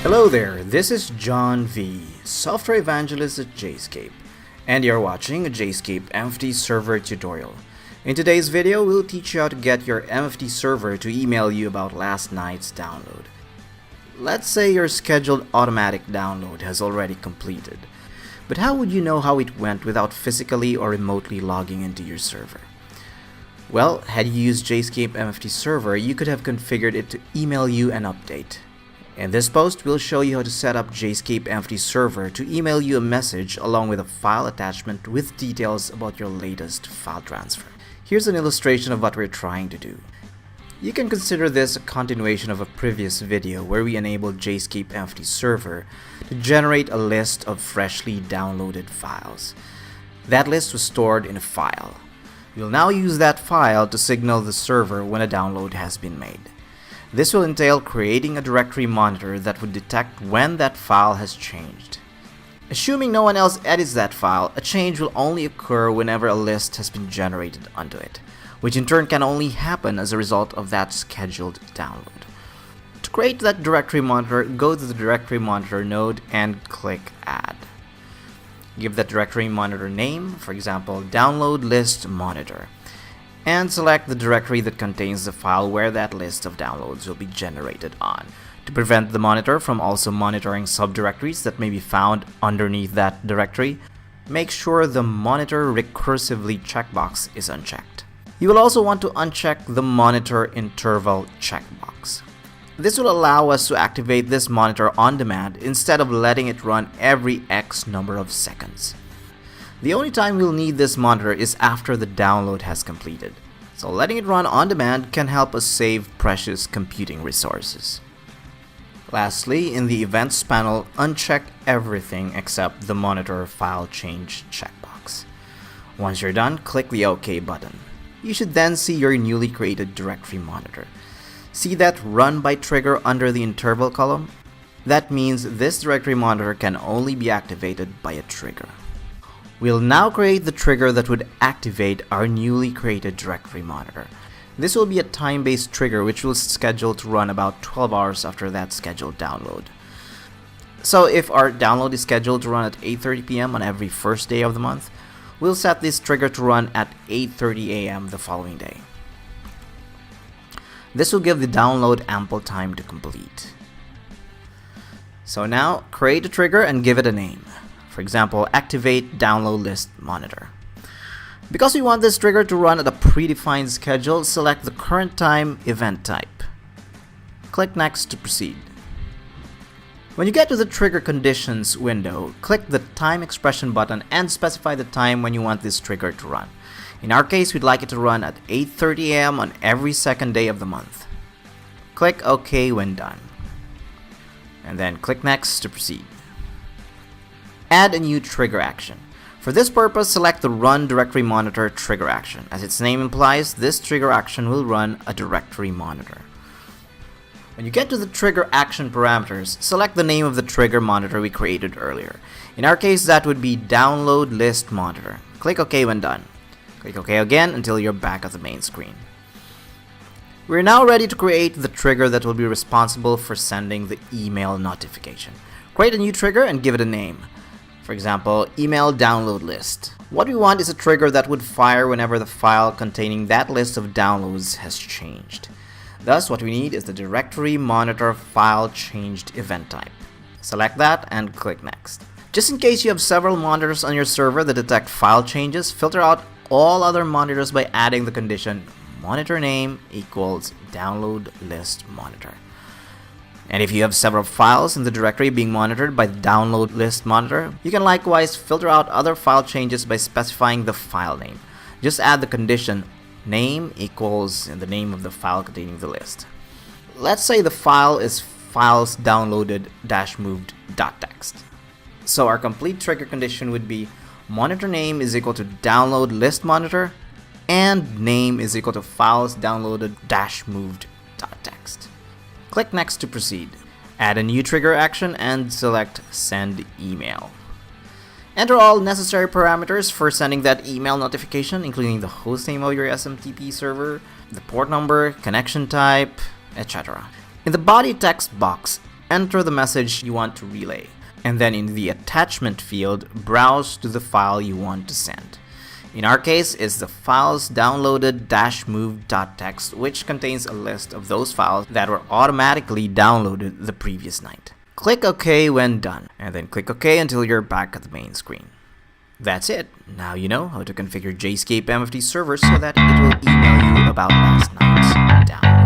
Hello there, this is John V, Software Evangelist at Jscape, and you're watching a Jscape MFT server tutorial. In today's video, we'll teach you how to get your MFT server to email you about last night's download. Let's say your scheduled automatic download has already completed, but how would you know how it went without physically or remotely logging into your server? Well, had you used Jscape MFT server, you could have configured it to email you an update. In this post, we'll show you how to set up Jscape MFT server to email you a message along with a file attachment with details about your latest file transfer. Here's an illustration of what we're trying to do. You can consider this a continuation of a previous video where we enabled Jscape MFT server to generate a list of freshly downloaded files. That list was stored in a file. We'll now use that file to signal the server when a download has been made. This will entail creating a directory monitor that would detect when that file has changed. Assuming no one else edits that file, a change will only occur whenever a list has been generated onto it, which in turn can only happen as a result of that scheduled download. To create that directory monitor, go to the directory monitor node and click Add. Give that directory monitor name, for example, download list monitor, and select the directory that contains the file where that list of downloads will be generated on. To prevent the monitor from also monitoring subdirectories that may be found underneath that directory, make sure the Monitor Recursively checkbox is unchecked. You will also want to uncheck the Monitor Interval checkbox. This will allow us to activate this monitor on demand instead of letting it run every X number of seconds. The only time we'll need this monitor is after the download has completed, so letting it run on demand can help us save precious computing resources. Lastly, in the Events panel, uncheck everything except the Monitor File Change checkbox. Once you're done, click the OK button. You should then see your newly created directory monitor. See that Run by Trigger under the interval column? That means this directory monitor can only be activated by a trigger. We'll now create the trigger that would activate our newly created directory monitor. This will be a time-based trigger which will schedule to run about 12 hours after that scheduled download. So if our download is scheduled to run at 8:30 p.m. on every first day of the month, we'll set this trigger to run at 8:30 a.m. the following day. This will give the download ample time to complete. So now, create a trigger and give it a name. For example, activate download list monitor. Because we want this trigger to run at a predefined schedule, select the current time event type. Click Next to proceed. When you get to the trigger conditions window, click the time expression button and specify the time when you want this trigger to run. In our case, we'd like it to run at 8:30 a.m. on every second day of the month. Click OK when done. And then click Next to proceed. Add a new trigger action. For this purpose, select the Run Directory Monitor trigger action. As its name implies, this trigger action will run a directory monitor. When you get to the trigger action parameters, select the name of the trigger monitor we created earlier. In our case, that would be Download List Monitor. Click OK when done. Click OK again until you're back at the main screen. We're now ready to create the trigger that will be responsible for sending the email notification. Create a new trigger and give it a name. For example, email download list. What we want is a trigger that would fire whenever the file containing that list of downloads has changed. Thus, what we need is the directory monitor file changed event type. Select that and click Next. Just in case you have several monitors on your server that detect file changes, filter out all other monitors by adding the condition monitor name equals download list monitor. And if you have several files in the directory being monitored by the download list monitor, you can likewise filter out other file changes by specifying the file name. Just add the condition name equals the name of the file containing the list. Let's say the file is files downloaded -moved.txt. So our complete trigger condition would be monitor name is equal to download list monitor and name is equal to files downloaded -moved.txt. Click Next to proceed. Add a new trigger action and select Send Email. Enter all necessary parameters for sending that email notification, including the hostname of your SFTP server, the port number, connection type, etc. In the body text box, enter the message you want to relay. And then in the attachment field, browse to the file you want to send. In our case, it's the files downloaded-move.txt, which contains a list of those files that were automatically downloaded the previous night. Click OK when done, and then click OK until you're back at the main screen. That's it. Now you know how to configure Jscape MFT servers so that it will email you about last night's download.